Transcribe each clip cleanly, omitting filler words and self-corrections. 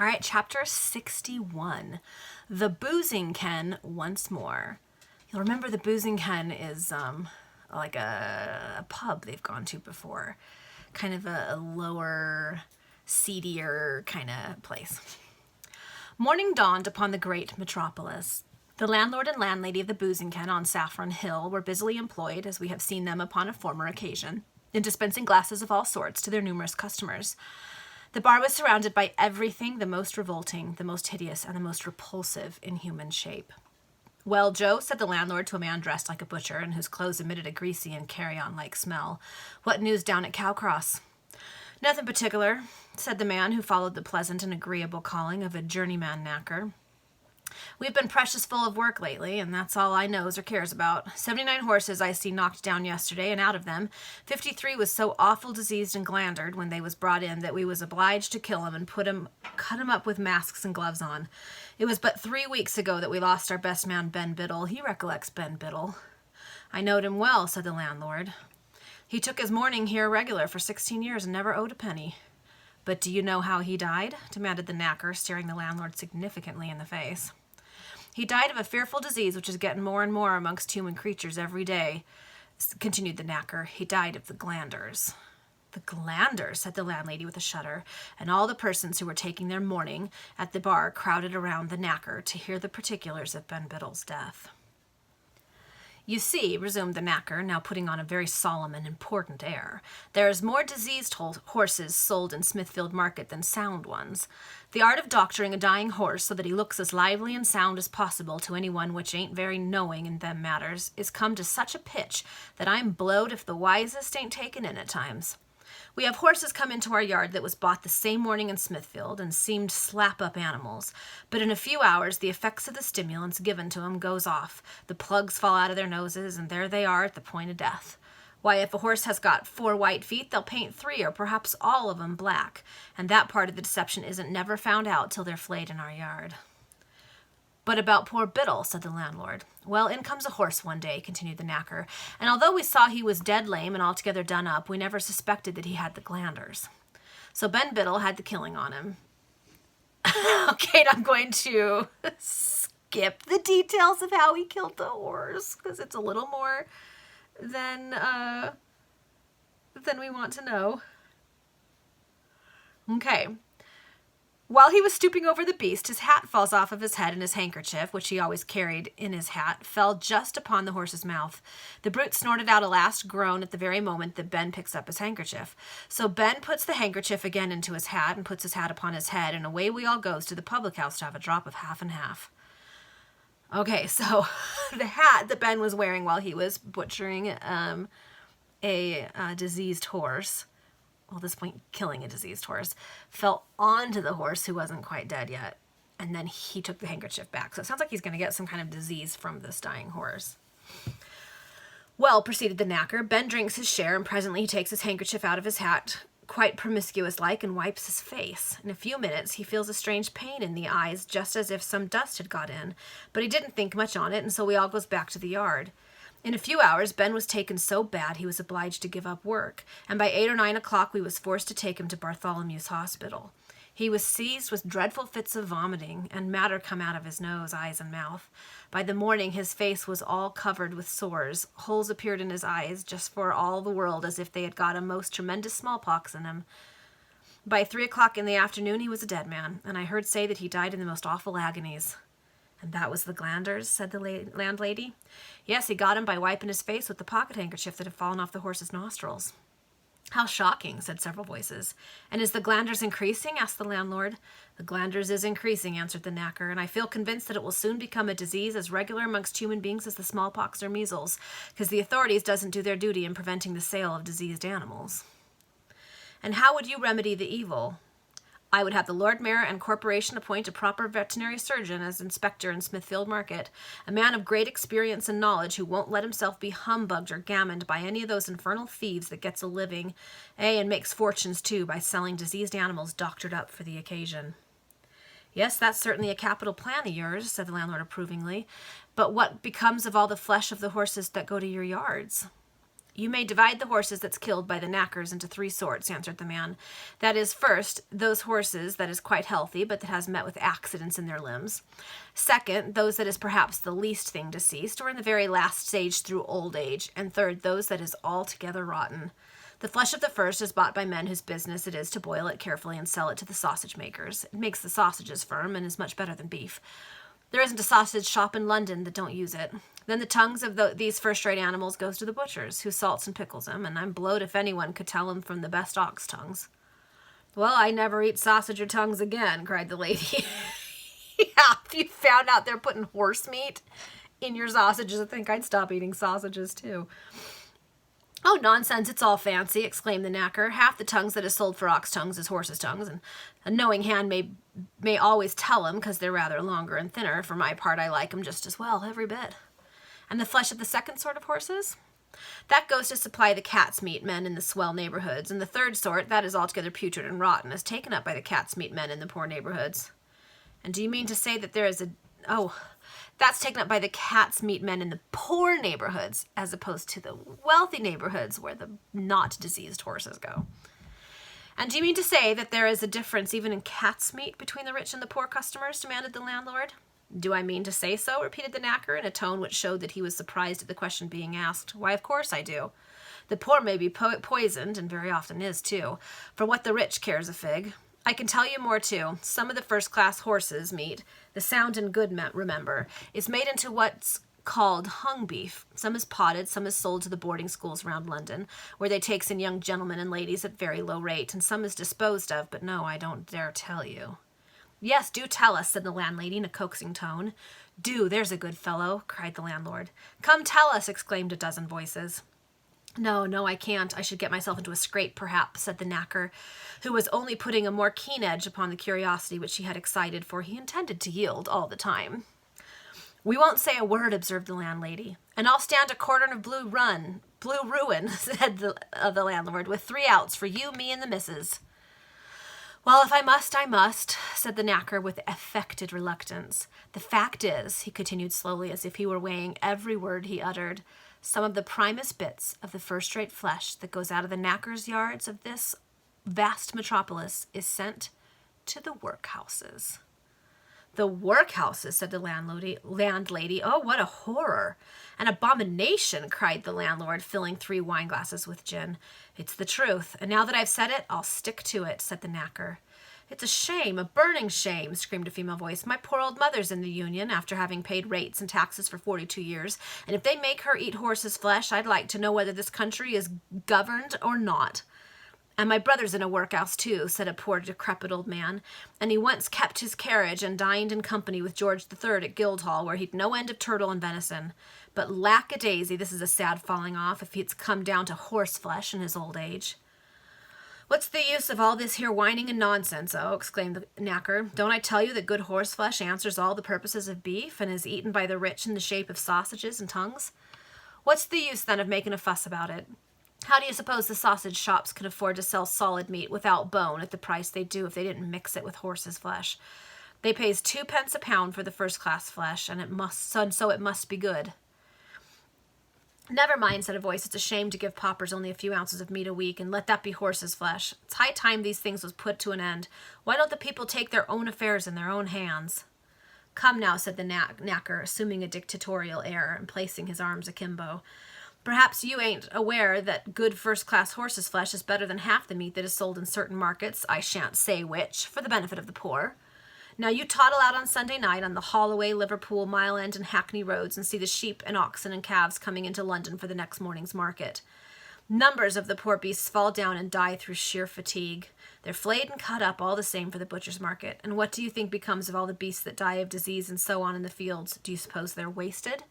All right, chapter 61, The Boozing Ken Once More. You'll remember the Boozing Ken is like a pub they've gone to before. Kind of a lower, seedier kind of place. Morning dawned upon the great metropolis. The landlord and landlady of the Boozing Ken on Saffron Hill were busily employed, as we have seen them upon a former occasion, in dispensing glasses of all sorts to their numerous customers. The bar was surrounded by everything the most revolting, the most hideous, and the most repulsive in human shape. "Well, Joe," said the landlord to a man dressed like a butcher and whose clothes emitted a greasy and carry-on-like smell, "what news down at Cowcross?" "Nothing particular," said the man, who followed the pleasant and agreeable calling of a journeyman knacker. "We've been precious full of work lately, and that's all I knows or cares about. 79 horses I see knocked down yesterday, and out of them, 53 was so awful diseased and glandered when they was brought in that we was obliged to kill 'em and cut 'em up with masks and gloves on. It was but 3 weeks ago that we lost our best man, Ben Biddle. He recollects Ben Biddle." "I knowed him well," said the landlord. "He took his mourning here regular for 16 years and never owed a penny." "But do you know how he died?" demanded the knacker, staring the landlord significantly in the face. "He died of a fearful disease which is getting more and more amongst human creatures every day," continued the knacker. "He died of the glanders." "The glanders," said the landlady with a shudder, and all the persons who were taking their mourning at the bar crowded around the knacker to hear the particulars of Ben Biddle's death. "You see," resumed the knacker, now putting on a very solemn and important air, "there is more diseased horses sold in Smithfield Market than sound ones. The art of doctoring a dying horse so that he looks as lively and sound as possible to any one which ain't very knowing in them matters is come to such a pitch that I'm blowed if the wisest ain't taken in at times. We have horses come into our yard that was bought the same morning in Smithfield and seemed slap-up animals, but in a few hours the effects of the stimulants given to 'em goes off, the plugs fall out of their noses, and there they are at the point of death. Why, if a horse has got 4 white feet, they'll paint 3 or perhaps all of 'em black, and that part of the deception isn't never found out till they're flayed in our yard." "But about poor Biddle," said the landlord. "Well, in comes a horse one day," continued the knacker, "and although we saw he was dead lame and altogether done up, we never suspected that he had the glanders. So Ben Biddle had the killing on him." Okay, I'm going to skip the details of how he killed the horse, because it's a little more than we want to know. Okay. "While he was stooping over the beast, his hat falls off of his head, and his handkerchief, which he always carried in his hat, fell just upon the horse's mouth. The brute snorted out a last groan at the very moment that Ben picks up his handkerchief. So Ben puts the handkerchief again into his hat and puts his hat upon his head, and away we all goes to the public house to have a drop of half and half." Okay, so the hat that Ben was wearing while he was butchering a diseased horse, well, at this point, killing a diseased horse, fell onto the horse who wasn't quite dead yet, and then he took the handkerchief back. So it sounds like he's going to get some kind of disease from this dying horse. "Well," proceeded the knacker, "Ben drinks his share, and presently he takes his handkerchief out of his hat, quite promiscuous-like, and wipes his face. In a few minutes he feels a strange pain in the eyes, just as if some dust had got in, but he didn't think much on it, and so we all goes back to the yard. In a few hours, Ben was taken so bad he was obliged to give up work, and by 8 or 9 o'clock we was forced to take him to Bartholomew's Hospital. He was seized with dreadful fits of vomiting, and matter come out of his nose, eyes, and mouth. By the morning his face was all covered with sores. Holes appeared in his eyes, just for all the world as if they had got a most tremendous smallpox in him. By 3 o'clock in the afternoon he was a dead man, and I heard say that he died in the most awful agonies." "And that was the glanders?" said the landlady. "Yes, he got him by wiping his face with the pocket handkerchief that had fallen off the horse's nostrils." "How shocking," said several voices. "And is the glanders increasing?" asked the landlord. "The glanders is increasing," answered the knacker, "and I feel convinced that it will soon become a disease as regular amongst human beings as the smallpox or measles, because the authorities doesn't do their duty in preventing the sale of diseased animals." "And how would you remedy the evil?" "I would have the Lord Mayor and Corporation appoint a proper veterinary surgeon as inspector in Smithfield Market, a man of great experience and knowledge who won't let himself be humbugged or gammoned by any of those infernal thieves that gets a living, and makes fortunes too, by selling diseased animals doctored up for the occasion." "Yes, that's certainly a capital plan of yours," said the landlord approvingly. "But what becomes of all the flesh of the horses that go to your yards?" You may divide the horses that's killed by the knackers into 3 sorts, answered the man. That is, first, those horses that is quite healthy, but that has met with accidents in their limbs. Second, those that is perhaps the least thing deceased, or in the very last stage through old age. And third, those that is altogether rotten. The flesh of the first is bought by men whose business it is to boil it carefully and sell it to the sausage makers. It makes the sausages firm and is much better than beef. There isn't a sausage shop in London that don't use it. Then the tongues of these first-rate animals goes to the butchers, who salts and pickles them, and I'm blowed if anyone could tell them from the best ox tongues. Well, I never eat sausage or tongues again, cried the lady. Yeah, if you found out they're putting horse meat in your sausages, I think I'd stop eating sausages too. Oh, nonsense, it's all fancy, exclaimed the knacker. Half the tongues that is sold for ox tongues is horses' tongues, and a knowing hand may always tell 'em, 'cause they're rather longer and thinner. For my part, I like 'em just as well, every bit. And the flesh of the second sort of horses? That goes to supply the cat's meat men in the swell neighborhoods, and the third sort, that is altogether putrid and rotten, is taken up by the cat's meat men in the poor neighborhoods. And do you mean to say that there is a... Oh, that's taken up by the cat's meat men in the poor neighborhoods, as opposed to the wealthy neighborhoods where the not diseased horses go. And do you mean to say that there is a difference even in cat's meat between the rich and the poor customers? Demanded the landlord. Do I mean to say so? Repeated the knacker in a tone which showed that he was surprised at the question being asked. Why, of course I do. The poor may be poisoned, and very often is too, for what the rich cares a fig. I can tell you more, too. Some of the first-class horses' meat, the sound and good, remember, is made into what's called hung beef. Some is potted, some is sold to the boarding schools around London, where they takes in young gentlemen and ladies at very low rate, and some is disposed of, but no, I don't dare tell you. Yes, do tell us, said the landlady in a coaxing tone. Do, there's a good fellow, cried the landlord. Come tell us, exclaimed a dozen voices. No, I can't. I should get myself into a scrape, perhaps, said the knacker, who was only putting a more keen edge upon the curiosity which he had excited, for he intended to yield all the time. We won't say a word, observed the landlady. And I'll stand a quartern of blue ruin, said the landlord, with 3 outs for you, me, and the missus. Well, if I must, said the knacker with affected reluctance. The fact is, he continued slowly, as if he were weighing every word he uttered, some of the primest bits of the first-rate flesh that goes out of the knackers' yards of this vast metropolis is sent to the workhouses. The workhouses, said the landlady. Oh, what a horror! An abomination, cried the landlord, filling 3 wine-glasses with gin. It's the truth, and now that I've said it, I'll stick to it, said the knacker. It's a shame, a burning shame, screamed a female voice. My poor old mother's in the Union, after having paid rates and taxes for 42 years, and if they make her eat horse's flesh, I'd like to know whether this country is governed or not. And my brother's in a workhouse, too, said a poor, decrepit old man, and he once kept his carriage and dined in company with George III at Guildhall, where he'd no end of turtle and venison. But lack-a-daisy, this is a sad falling off, if it's come down to horse flesh in his old age. What's the use of all this here whining and nonsense, oh, exclaimed the knacker. Don't I tell you that good horse flesh answers all the purposes of beef, and is eaten by the rich in the shape of sausages and tongues? What's the use, then, of making a fuss about it? How do you suppose the sausage shops can afford to sell solid meat without bone at the price they do if they didn't mix it with horse's flesh? They pays 2 pence a pound for the first-class flesh, and so it must be good. Never mind, said a voice. It's a shame to give paupers only a few ounces of meat a week, and let that be horse's flesh. It's high time these things was put to an end. Why don't the people take their own affairs in their own hands? Come now, said the knacker, assuming a dictatorial air and placing his arms akimbo. Perhaps you ain't aware that good first-class horse's flesh is better than half the meat that is sold in certain markets, I shan't say which, for the benefit of the poor. Now you toddle out on Sunday night on the Holloway, Liverpool, Mile End, and Hackney roads and see the sheep and oxen and calves coming into London for the next morning's market. Numbers of the poor beasts fall down and die through sheer fatigue. They're flayed and cut up all the same for the butcher's market. And what do you think becomes of all the beasts that die of disease and so on in the fields? Do you suppose they're wasted?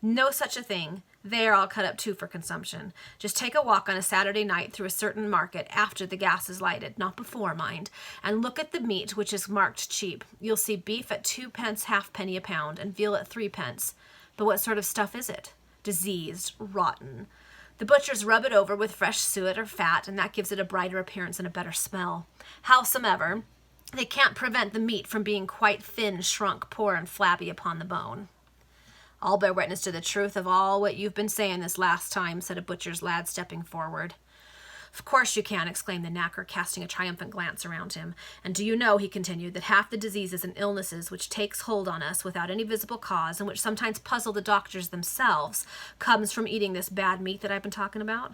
No such a thing. They are all cut up too for consumption. Just take a walk on a Saturday night through a certain market after the gas is lighted, not before, mind, and look at the meat which is marked cheap. You'll see beef at 2 pence halfpenny a pound and veal at 3 pence. But what sort of stuff is it? Diseased, rotten. The butchers rub it over with fresh suet or fat, and that gives it a brighter appearance and a better smell. Howsomever, they can't prevent the meat from being quite thin, shrunk, poor, and flabby upon the bone. I'll bear witness to the truth of all what you've been saying this last time, said a butcher's lad, stepping forward. Of course you can, exclaimed the knacker, casting a triumphant glance around him. And do you know, he continued, that half the diseases and illnesses which takes hold on us without any visible cause, and which sometimes puzzle the doctors themselves, comes from eating this bad meat that I've been talking about?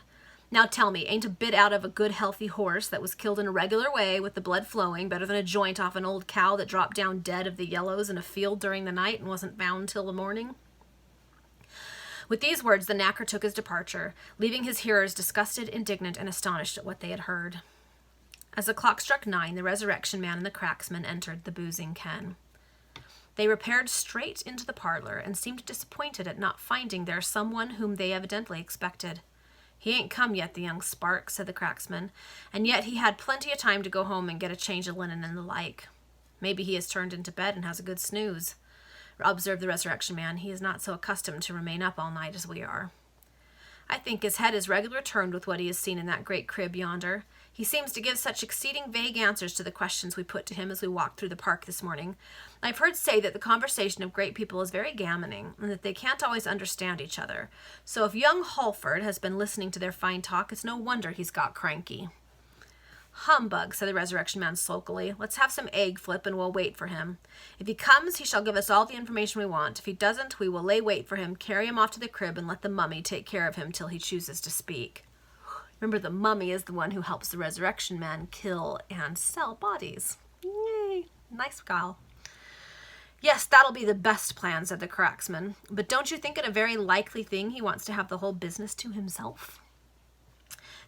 Now tell me, ain't a bit out of a good healthy horse that was killed in a regular way with the blood flowing better than a joint off an old cow that dropped down dead of the yellows in a field during the night and wasn't found till the morning? With these words, the knacker took his departure, leaving his hearers disgusted, indignant, and astonished at what they had heard. As the clock struck 9, the resurrection man and the cracksman entered the boozing ken. They repaired straight into the parlor and seemed disappointed at not finding there someone whom they evidently expected. He ain't come yet, the young spark, said the cracksman, and yet he had plenty of time to go home and get a change of linen and the like. Maybe he has turned into bed and has a good snooze, observed the resurrection man. He is not so accustomed to remain up all night as we are. I think his head is regular turned with what he has seen in that great crib yonder. He seems to give such exceeding vague answers to the questions we put to him as we walked through the park this morning. I've heard say that the conversation of great people is very gammoning, and that they can't always understand each other. So if young Halford has been listening to their fine talk, it's no wonder he's got cranky. Humbug, said the resurrection man sulkily. Let's have some egg flip and we'll wait for him. If he comes, he shall give us all the information we want. If he doesn't, we will lay wait for him, carry him off to the crib, and let the mummy take care of him till he chooses to speak. Remember, the mummy is the one who helps the resurrection man kill and sell bodies. Yay! Nice gal. Yes, that'll be the best plan, said the cracksman. But don't you think it a very likely thing he wants to have the whole business to himself?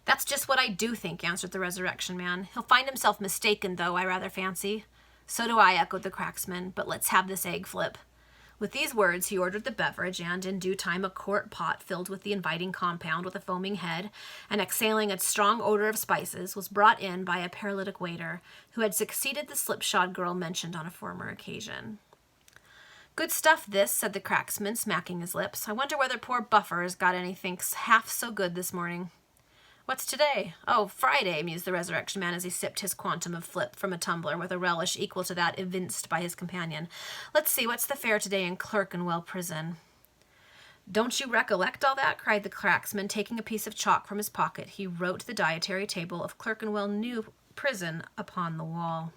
That's just what I do think, answered the resurrection man. He'll find himself mistaken, though, I rather fancy. So do I, echoed the cracksman, but let's have this egg flip. With these words, he ordered the beverage, and in due time a quart pot filled with the inviting compound with a foaming head, and exhaling a strong odor of spices, was brought in by a paralytic waiter, who had succeeded the slipshod girl mentioned on a former occasion. Good stuff, this, said the cracksman, smacking his lips. I wonder whether poor Buffer has got anything half so good this morning. What's today? Oh, Friday, mused the resurrection man as he sipped his quantum of flip from a tumbler with a relish equal to that evinced by his companion. Let's see, what's the fare today in Clerkenwell Prison? Don't you recollect all that? Cried the cracksman, taking a piece of chalk from his pocket. He wrote the dietary table of Clerkenwell New Prison upon the wall.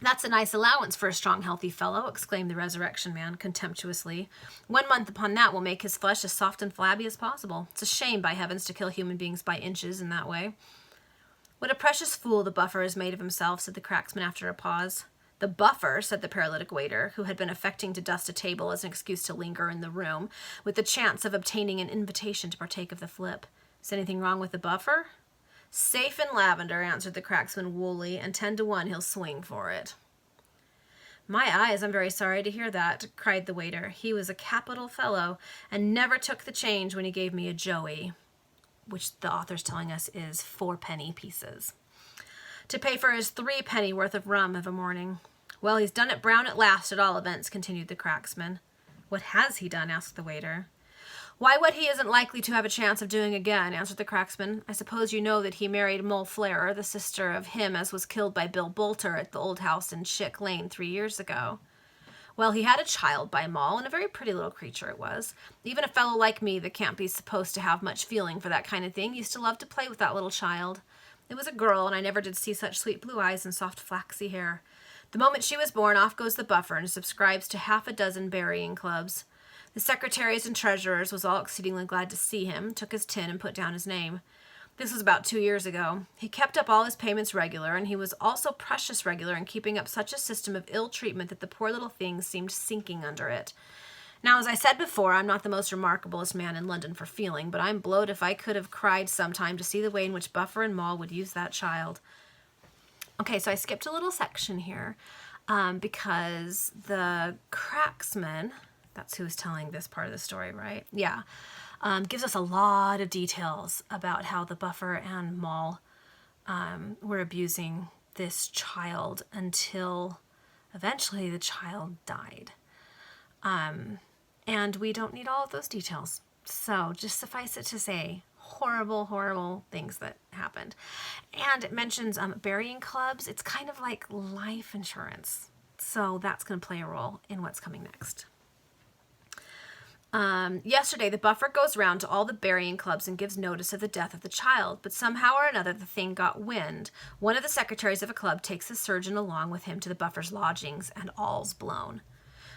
That's a nice allowance for a strong, healthy fellow, exclaimed the resurrection man contemptuously. 1 month upon that will make his flesh as soft and flabby as possible. It's a shame, by heavens, to kill human beings by inches in that way. What a precious fool the Buffer has made of himself, said the cracksman after a pause. The Buffer, said the paralytic waiter, who had been affecting to dust a table as an excuse to linger in the room, with the chance of obtaining an invitation to partake of the flip. Is anything wrong with the Buffer? Safe in lavender, answered the cracksman woolly, and 10 to 1 he'll swing for it. My eyes, I'm very sorry to hear that, cried the waiter. He was a capital fellow, and never took the change when he gave me a joey, which the author's telling us is 4-penny pieces, to pay for his 3-penny worth of rum of a morning. Well, he's done it brown at last, at all events, continued the cracksman. What has he done? Asked the waiter. Why, what he isn't likely to have a chance of doing again, answered the cracksman. I suppose you know that he married Moll Flarer, the sister of him as was killed by Bill Bolter at the old house in Chick Lane 3 years ago. Well, he had a child by Moll, and a very pretty little creature it was. Even a fellow like me that can't be supposed to have much feeling for that kind of thing used to love to play with that little child. It was a girl, and I never did see such sweet blue eyes and soft flaxy hair. The moment she was born, off goes the Buffer and subscribes to 6 burying clubs. The secretaries and treasurers was all exceedingly glad to see him, took his tin and put down his name. This was about 2 years ago. He kept up all his payments regular, and he was also precious regular in keeping up such a system of ill treatment that the poor little thing seemed sinking under it. Now, as I said before, I'm not the most remarkablest man in London for feeling, but I'm blowed if I could have cried sometime to see the way in which Buffer and Moll would use that child. Okay, so I skipped a little section here because the cracksman... That's who's telling this part of the story, right? Yeah. Gives us a lot of details about how the Buffer and Moll were abusing this child until eventually the child died. And we don't need all of those details. So just suffice it to say, horrible, horrible things that happened. And it mentions burying clubs. It's kind of like life insurance. So that's going to play a role in what's coming next. Yesterday, the buffer goes round to all the burying clubs and gives notice of the death of the child, but somehow or another the thing got wind. One of the secretaries of a club takes the surgeon along with him to the buffer's lodgings, and all's blown.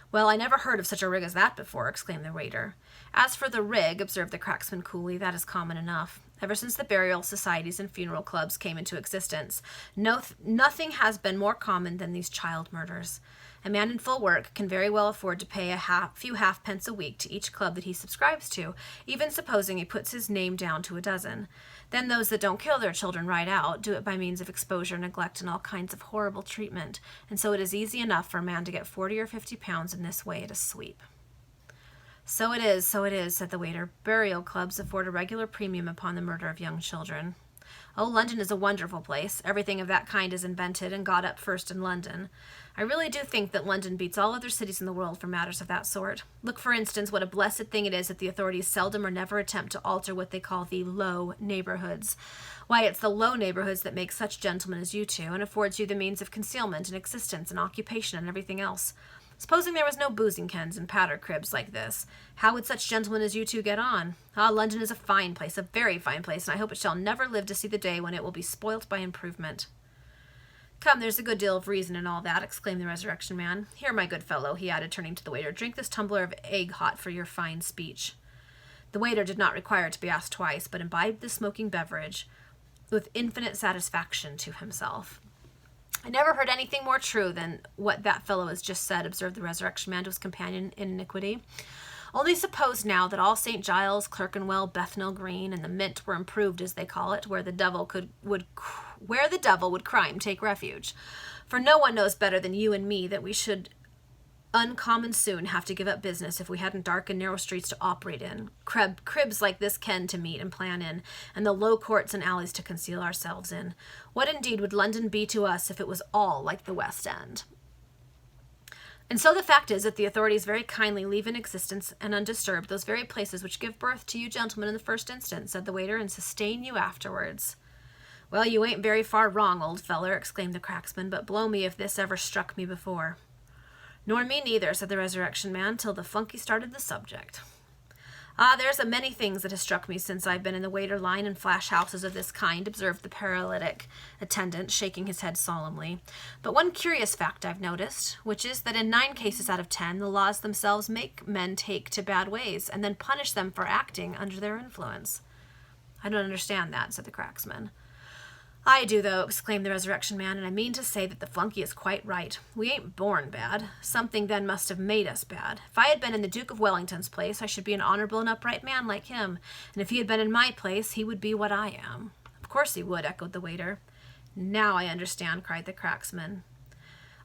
Well, I never heard of such a rig as that before, exclaimed the waiter. As for the rig, observed the cracksman coolly, that is common enough. Ever since the burial societies and funeral clubs came into existence, nothing has been more common than these child murders. A man in full work can very well afford to pay a few halfpence a week to each club that he subscribes to, even supposing he puts his name down to a dozen. Then those that don't kill their children right out do it by means of exposure, neglect, and all kinds of horrible treatment, and so it is easy enough for a man to get 40 or 50 pounds in this way at a sweep. So it is, said the waiter. Burial clubs afford a regular premium upon the murder of young children. Oh, London is a wonderful place. Everything of that kind is invented and got up first in London. I really do think that London beats all other cities in the world for matters of that sort. Look, for instance, what a blessed thing it is that the authorities seldom or never attempt to alter what they call the low neighborhoods. Why, it's the low neighborhoods that make such gentlemen as you two, and affords you the means of concealment and existence and occupation and everything else. Supposing there was no boozing kens and powder cribs like this, how would such gentlemen as you two get on? Ah, London is a fine place, a very fine place, and I hope it shall never live to see the day when it will be spoilt by improvement. Come, there's a good deal of reason in all that, exclaimed the Resurrection Man. Here, my good fellow, he added, turning to the waiter, drink this tumbler of egg hot for your fine speech. The waiter did not require to be asked twice, but imbibed the smoking beverage with infinite satisfaction to himself. I never heard anything more true than what that fellow has just said, observed the Resurrection Man to his companion in iniquity. Only suppose now that all St. Giles, Clerkenwell, Bethnal Green, and the Mint were improved, as they call it, where the devil would crime take refuge. For no one knows better than you and me that we should uncommon soon have to give up business if we hadn't dark and narrow streets to operate in, cribs like this ken to meet and plan in, and the low courts and alleys to conceal ourselves in. What indeed would London be to us if it was all like the West End? And so the fact is that the authorities very kindly leave in existence and undisturbed those very places which give birth to you gentlemen in the first instance, said the waiter, and sustain you afterwards. Well, you ain't very far wrong, old feller, exclaimed the cracksman, but blow me if this ever struck me before. Nor me neither, said the Resurrection Man, till the flunky started the subject. Ah, there's a many things that has struck me since I've been in the waiter line and flash houses of this kind, observed the paralytic attendant, shaking his head solemnly. But one curious fact I've noticed, which is that in 9 cases out of 10, the laws themselves make men take to bad ways, and then punish them for acting under their influence. I don't understand that, said the cracksman. I do, though, exclaimed the Resurrection Man, and I mean to say that the flunky is quite right. We ain't born bad. Something then must have made us bad. If I had been in the Duke of Wellington's place, I should be an honorable and upright man like him, and if he had been in my place, he would be what I am. Of course he would, echoed the waiter. Now I understand, cried the cracksman.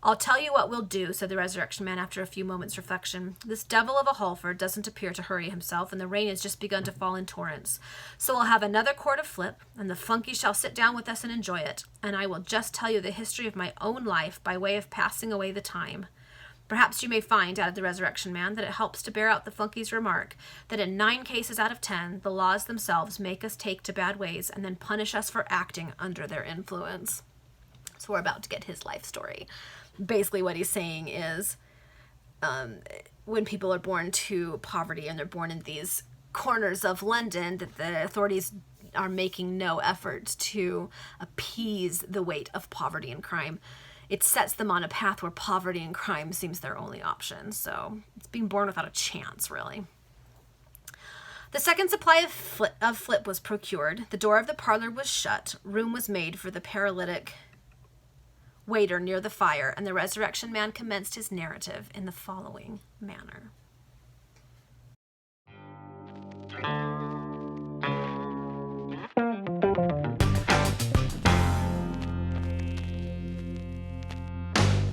I'll tell you what we'll do, said the Resurrection Man after a few moments' reflection. This devil of a Holford doesn't appear to hurry himself, and the rain has just begun to fall in torrents. So we'll have another quart of flip, and the flunky shall sit down with us and enjoy it, and I will just tell you the history of my own life by way of passing away the time. Perhaps you may find, added the Resurrection Man, that it helps to bear out the flunky's remark, that in 9 cases out of 10, the laws themselves make us take to bad ways and then punish us for acting under their influence. So we're about to get his life story. Basically what he's saying is when people are born to poverty and they're born in these corners of London, that the authorities are making no effort to appease the weight of poverty and crime. It sets them on a path where poverty and crime seems their only option. So it's being born without a chance, really. The second supply of flip was procured. The door of the parlor was shut. Room was made for the paralytic waiter near the fire, and the Resurrection Man commenced his narrative in the following manner.